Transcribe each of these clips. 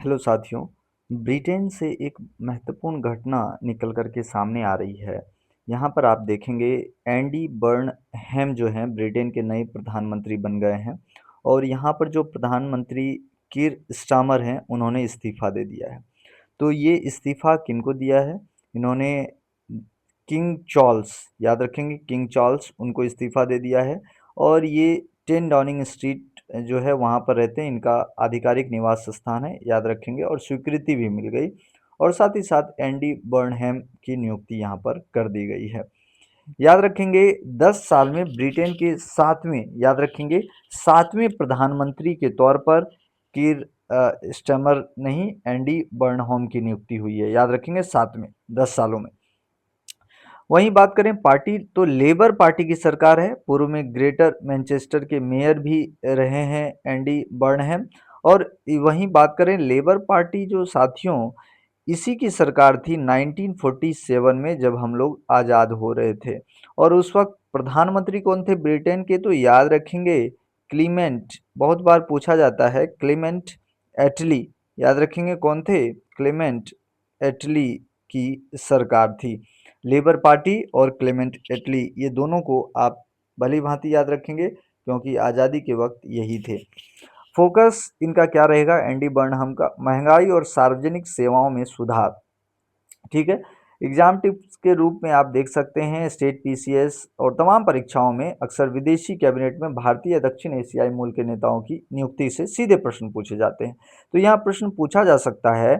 Hello साथियों। Britain से एक महत्वपूर्ण घटना निकल कर के सामने आ रही है। यहाँ पर आप देखेंगे एंडी बर्नहैम जो हैं ब्रिटेन के नए प्रधानमंत्री बन गए हैं और यहाँ पर जो प्रधानमंत्री कीर स्टामर हैं उन्होंने इस्तीफ़ा दे दिया है। तो ये इस्तीफ़ा किनको दिया है? इन्होंने किंग चार्ल्स, याद रखेंगे किंग चार्ल्स उनको इस्तीफ़ा दे दिया है और ये 10 डाउनिंग स्ट्रीट जो है वहाँ पर रहते हैं, इनका आधिकारिक निवास स्थान है, याद रखेंगे। और स्वीकृति भी मिल गई और साथ ही साथ एंडी बर्नहैम की नियुक्ति यहाँ पर कर दी गई है। याद रखेंगे 10 साल में ब्रिटेन के 7वें, याद रखेंगे 7वें प्रधानमंत्री के तौर पर कीर स्टारमर नहीं एंडी बर्नहैम की नियुक्ति हुई है। याद रखेंगे 7वें 10 सालों में। वहीं बात करें पार्टी तो लेबर पार्टी की सरकार है। पूर्व में ग्रेटर मैनचेस्टर के मेयर भी रहे हैं एंडी बर्नहैम। और वहीं बात करें लेबर पार्टी जो साथियों, इसी की सरकार थी 1947 में जब हम लोग आज़ाद हो रहे थे। और उस वक्त प्रधानमंत्री कौन थे ब्रिटेन के? तो याद रखेंगे क्लीमेंट, बहुत बार पूछा जाता है, क्लीमेंट एटली। याद रखेंगे कौन थे? क्लीमेंट एटली की सरकार थी। लेबर पार्टी और क्लेमेंट एटली, ये दोनों को आप भली भांति याद रखेंगे क्योंकि आज़ादी के वक्त यही थे। फोकस इनका क्या रहेगा एंडी बर्नहम का? महंगाई और सार्वजनिक सेवाओं में सुधार। ठीक है। एग्जाम टिप्स के रूप में आप देख सकते हैं स्टेट पीसीएस और तमाम परीक्षाओं में अक्सर विदेशी कैबिनेट में भारतीय या दक्षिण एशियाई मूल के नेताओं की नियुक्ति से सीधे प्रश्न पूछे जाते हैं। तो यहाँ प्रश्न पूछा जा सकता है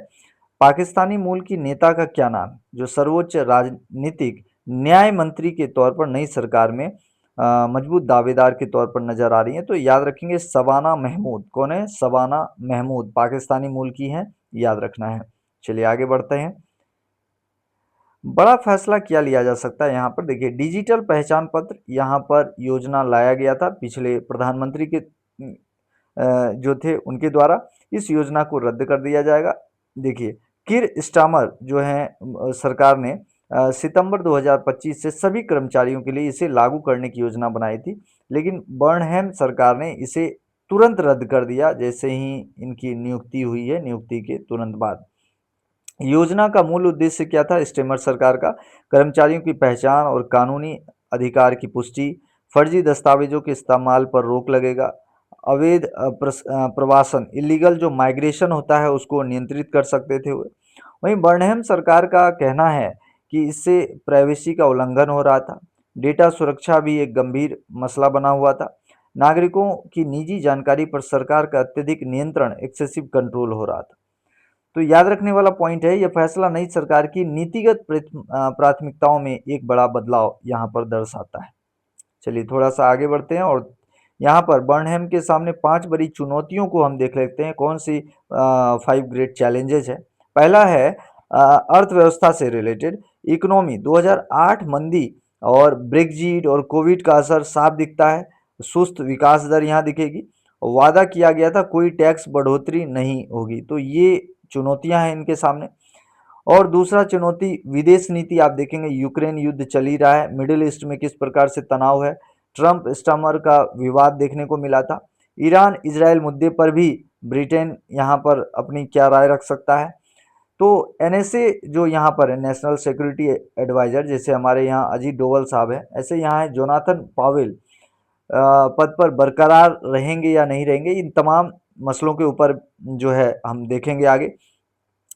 पाकिस्तानी मूल की नेता का क्या नाम, जो सर्वोच्च राजनीतिक न्याय मंत्री के तौर पर नई सरकार में मजबूत दावेदार के तौर पर नजर आ रही हैं? तो याद रखेंगे शबाना महमूद। कौन है? शबाना महमूद पाकिस्तानी मूल की हैं, याद रखना है। चलिए आगे बढ़ते हैं। बड़ा फैसला क्या लिया जा सकता है यहाँ पर? देखिए डिजिटल पहचान पत्र यहाँ पर योजना लाया गया था पिछले प्रधानमंत्री के जो थे उनके द्वारा। इस योजना को रद्द कर दिया जाएगा। देखिए किर स्टामर जो है सरकार ने सितंबर 2025 से सभी कर्मचारियों के लिए इसे लागू करने की योजना बनाई थी, लेकिन बर्नहैम सरकार ने इसे तुरंत रद्द कर दिया जैसे ही इनकी नियुक्ति हुई है, नियुक्ति के तुरंत बाद। योजना का मूल उद्देश्य क्या था स्टेमर सरकार का? कर्मचारियों की पहचान और कानूनी अधिकार की पुष्टि, फर्जी दस्तावेजों के इस्तेमाल पर रोक लगेगा, अवैध प्रवासन इलीगल जो माइग्रेशन होता है उसको नियंत्रित कर सकते थे। वहीं बर्नहैम सरकार का कहना है कि इससे प्राइवेसी का उल्लंघन हो रहा था, डेटा सुरक्षा भी एक गंभीर मसला बना हुआ था, नागरिकों की निजी जानकारी पर सरकार का अत्यधिक नियंत्रण एक्सेसिव कंट्रोल हो रहा था। तो याद रखने वाला पॉइंट है यह फैसला नई सरकार की नीतिगत प्राथमिकताओं में एक बड़ा बदलाव यहाँ पर दर्शाता है। चलिए थोड़ा सा आगे बढ़ते हैं और यहाँ पर बर्नहैम के सामने 5 बड़ी चुनौतियों को हम देख लेते हैं। कौन सी 5 ग्रेट चैलेंजेस है? पहला है अर्थव्यवस्था से रिलेटेड। इकोनॉमी 2008 मंदी और ब्रेक्जिट और कोविड का असर साफ दिखता है। सुस्त विकास दर यहाँ दिखेगी। वादा किया गया था कोई टैक्स बढ़ोतरी नहीं होगी, तो ये चुनौतियां हैं इनके सामने। और दूसरा चुनौती विदेश नीति आप देखेंगे, यूक्रेन युद्ध चल ही रहा है, मिडिल ईस्ट में किस प्रकार से तनाव है, ट्रंप स्टमर का विवाद देखने को मिला था, ईरान इजराइल मुद्दे पर भी ब्रिटेन यहाँ पर अपनी क्या राय रख सकता है। तो एनएसए जो यहाँ पर है नेशनल सिक्योरिटी एडवाइजर, जैसे हमारे यहाँ अजीत डोवल साहब हैं, ऐसे यहाँ है जोनाथन पावेल पद पर बरकरार रहेंगे या नहीं रहेंगे, इन तमाम मसलों के ऊपर जो है हम देखेंगे आगे।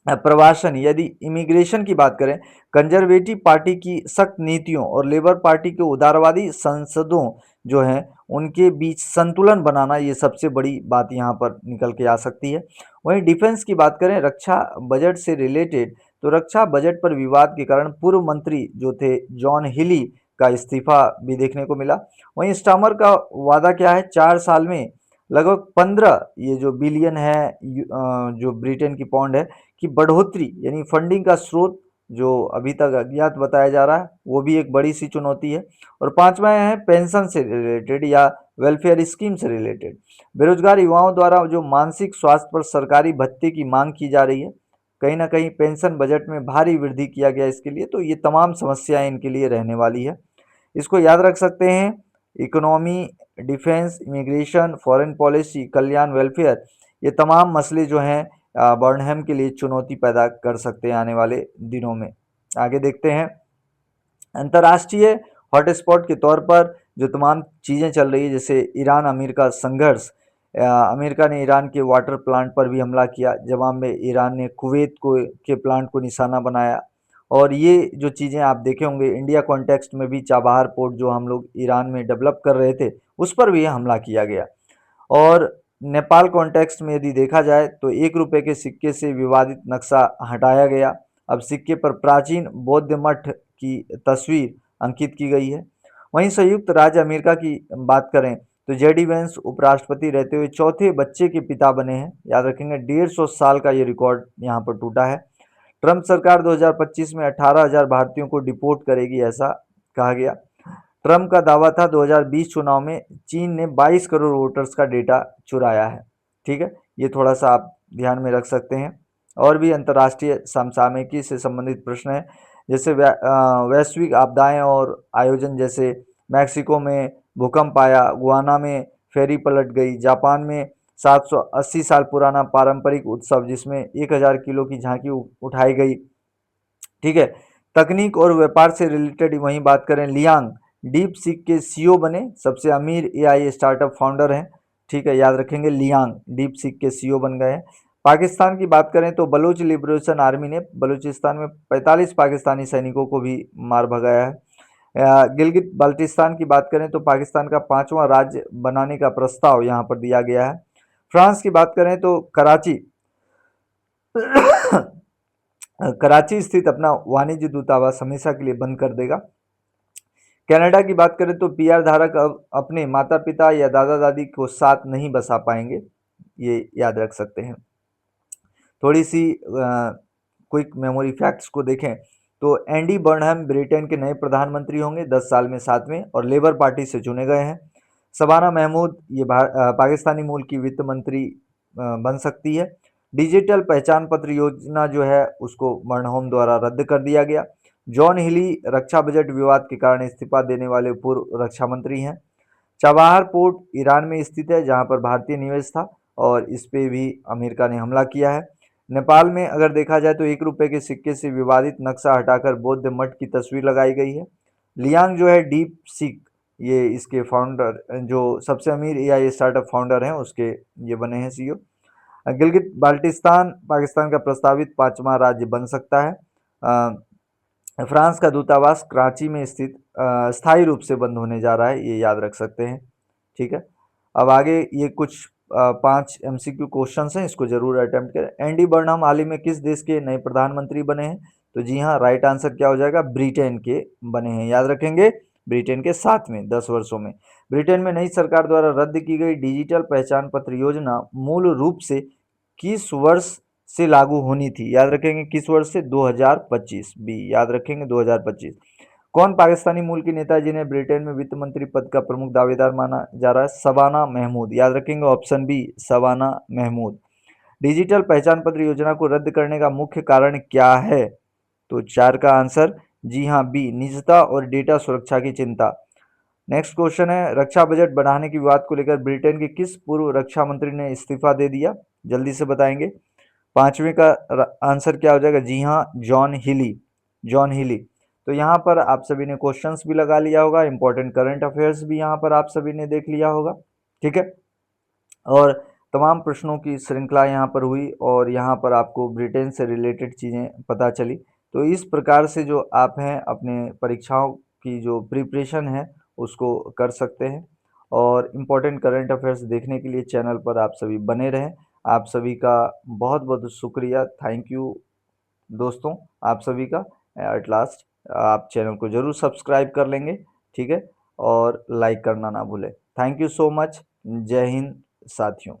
प्रवासन यदि इमिग्रेशन की बात करें, कंजर्वेटिव पार्टी की सख्त नीतियों और लेबर पार्टी के उदारवादी संसदों जो हैं उनके बीच संतुलन बनाना, ये सबसे बड़ी बात यहाँ पर निकल के आ सकती है। वहीं डिफेंस की बात करें, रक्षा बजट से रिलेटेड, तो रक्षा बजट पर विवाद के कारण पूर्व मंत्री जो थे जॉन हिली का इस्तीफा भी देखने को मिला। वहीं स्टामर का वादा क्या है? 4 साल में लगभग 15 ये जो बिलियन है जो ब्रिटेन की पाउंड है की बढ़ोतरी, यानी फंडिंग का स्रोत जो अभी तक अज्ञात बताया जा रहा है, वो भी एक बड़ी सी चुनौती है। और पांचवा है पेंशन से रिलेटेड या वेलफेयर स्कीम से रिलेटेड। बेरोजगार युवाओं द्वारा जो मानसिक स्वास्थ्य पर सरकारी भत्ते की मांग की जा रही है, कहीं ना कहीं पेंशन बजट में भारी वृद्धि किया गया इसके लिए, तो ये तमाम समस्याएं इनके लिए रहने वाली है। इसको याद रख सकते हैं। Economy, defence, immigration, foreign policy, कल्याण, वेलफेयर, ये तमाम मसले जो हैं बर्नहम के लिए चुनौती पैदा कर सकते हैं आने वाले दिनों में। आगे देखते हैं, अंतर्राष्ट्रीय हॉटस्पॉट के तौर पर जो तमाम चीज़ें चल रही है, जैसे ईरान अमेरिका संघर्ष, अमेरिका ने ईरान के वाटर प्लांट पर भी हमला किया, जवाब में ईरान ने कुवैत को के प्लांट को निशाना बनाया। और ये जो चीज़ें आप देखे होंगे, इंडिया कॉन्टेक्स्ट में भी चाबहार पोर्ट जो हम लोग ईरान में डेवलप कर रहे थे, उस पर भी हमला किया गया। और नेपाल कॉन्टेक्स्ट में यदि देखा जाए तो 1 रुपए के सिक्के से विवादित नक्शा हटाया गया। अब सिक्के पर प्राचीन बौद्ध मठ की तस्वीर अंकित की गई है। वहीं संयुक्त राज्य अमेरिका की बात करें तो जेडी वेंस उपराष्ट्रपति रहते हुए चौथे बच्चे के पिता बने हैं। याद रखेंगे, 150 साल का ये रिकॉर्ड यहाँ पर टूटा है। ट्रंप सरकार 2025 में 18,000 भारतीयों को डिपोर्ट करेगी, ऐसा कहा गया। ट्रंप का दावा था 2020 चुनाव में चीन ने 22 करोड़ वोटर्स का डेटा चुराया है। ठीक है, ये थोड़ा सा आप ध्यान में रख सकते हैं। और भी अंतर्राष्ट्रीय समसामयिकी से संबंधित प्रश्न है, जैसे वैश्विक आपदाएं और आयोजन, जैसे मैक्सिको में भूकंप आया, गुआना में फेरी पलट गई, जापान में 780 साल पुराना पारंपरिक उत्सव जिसमें 1000 किलो की झांकी उठाई गई। ठीक है, तकनीक और व्यापार से रिलेटेड वहीं बात करें, लियांग डीप सीक के सीईओ बने, सबसे अमीर एआई स्टार्टअप फाउंडर हैं। ठीक है, याद रखेंगे, लियांग डीप सीक के सीईओ बन गए हैं। पाकिस्तान की बात करें तो बलूच लिबरेशन आर्मी ने बलूचिस्तान में 45 पाकिस्तानी सैनिकों को भी मार भगाया है। गिलगित बाल्टिस्तान की बात करें तो पाकिस्तान का 5वां राज्य बनाने का प्रस्ताव यहाँ पर दिया गया है। फ्रांस की बात करें तो कराची कराची स्थित अपना वाणिज्य दूतावास हमेशा के लिए बंद कर देगा। कनाडा की बात करें तो पीआर धारक अब अपने माता पिता या दादा दादी को साथ नहीं बसा पाएंगे, ये याद रख सकते हैं। थोड़ी सी क्विक मेमोरी फैक्ट्स को देखें तो एंडी बर्नहम ब्रिटेन के नए प्रधानमंत्री होंगे, 10 साल में 7वें, और लेबर पार्टी से चुने गए हैं। शबाना महमूद ये पाकिस्तानी मूल की वित्त मंत्री बन सकती है। डिजिटल पहचान पत्र योजना जो है उसको बर्नहम द्वारा रद्द कर दिया गया। जॉन हिली रक्षा बजट विवाद के कारण इस्तीफा देने वाले पूर्व रक्षा मंत्री हैं। चाबहार पोर्ट ईरान में स्थित है, जहां पर भारतीय निवेश था, और इस पे भी अमेरिका ने हमला किया है। नेपाल में अगर देखा जाए तो 1 रुपए के सिक्के से विवादित नक्शा हटाकर बौद्ध मठ की तस्वीर लगाई गई है। लियांग जो है डीप सीक, ये इसके फाउंडर, जो सबसे अमीर एआई स्टार्टअप फाउंडर हैं, उसके ये बने हैं सीईओ। गिलगित बाल्टिस्तान पाकिस्तान का प्रस्तावित 5वां राज्य बन सकता है। फ्रांस का दूतावास कराची में स्थित स्थायी रूप से बंद होने जा रहा है, ये याद रख सकते हैं। ठीक है, अब आगे ये कुछ 5 एमसीक्यू क्वेश्चंस हैं, इसको जरूर अटेम्प्ट करें। एंडी बर्नहम हाल ही में किस देश के नए प्रधानमंत्री बने हैं? तो जी हाँ, राइट आंसर क्या हो जाएगा, ब्रिटेन के बने हैं। याद रखेंगे, ब्रिटेन के 7वें 10 वर्षों में। ब्रिटेन में नई सरकार द्वारा रद्द की गई डिजिटल पहचान पत्र योजना मूल रूप से किस वर्ष से लागू होनी थी? याद रखेंगे, किस वर्ष से? 2025 बी, याद रखेंगे 2025। कौन पाकिस्तानी मूल की नेता है जिन्हें ब्रिटेन में वित्त मंत्री पद का प्रमुख दावेदार माना जा रहा है? शबाना महमूद, याद रखेंगे, option B Shabana Mahmood. Digital पहचान पत्र योजना को रद्द करने का मुख्य कारण क्या है? तो 4 का आंसर जी हाँ बी, निजता और डेटा सुरक्षा की चिंता। नेक्स्ट क्वेश्चन है, रक्षा बजट बढ़ाने की विवाद को लेकर ब्रिटेन के किस पूर्व रक्षा मंत्री ने इस्तीफा दे दिया? जल्दी से बताएंगे। 5वें का आंसर क्या हो जाएगा? जी हाँ, जॉन हिली, जॉन हिली। तो यहाँ पर आप सभी ने क्वेश्चंस भी लगा लिया होगा, इंपॉर्टेंट करंट अफेयर्स भी यहाँ पर आप सभी ने देख लिया होगा। ठीक है, और तमाम प्रश्नों की श्रृंखला यहाँ पर हुई, और यहाँ पर आपको ब्रिटेन से रिलेटेड चीज़ें पता चली। तो इस प्रकार से जो आप हैं अपने परीक्षाओं की जो प्रिपरेशन है उसको कर सकते हैं। और इम्पोर्टेंट करंट अफेयर्स देखने के लिए चैनल पर आप सभी बने रहें। आप सभी का बहुत बहुत शुक्रिया, थैंक यू दोस्तों, आप सभी का। एट लास्ट आप चैनल को ज़रूर सब्सक्राइब कर लेंगे, ठीक है, और लाइक करना ना भूलें। Thank you so much. जय हिंद साथियों।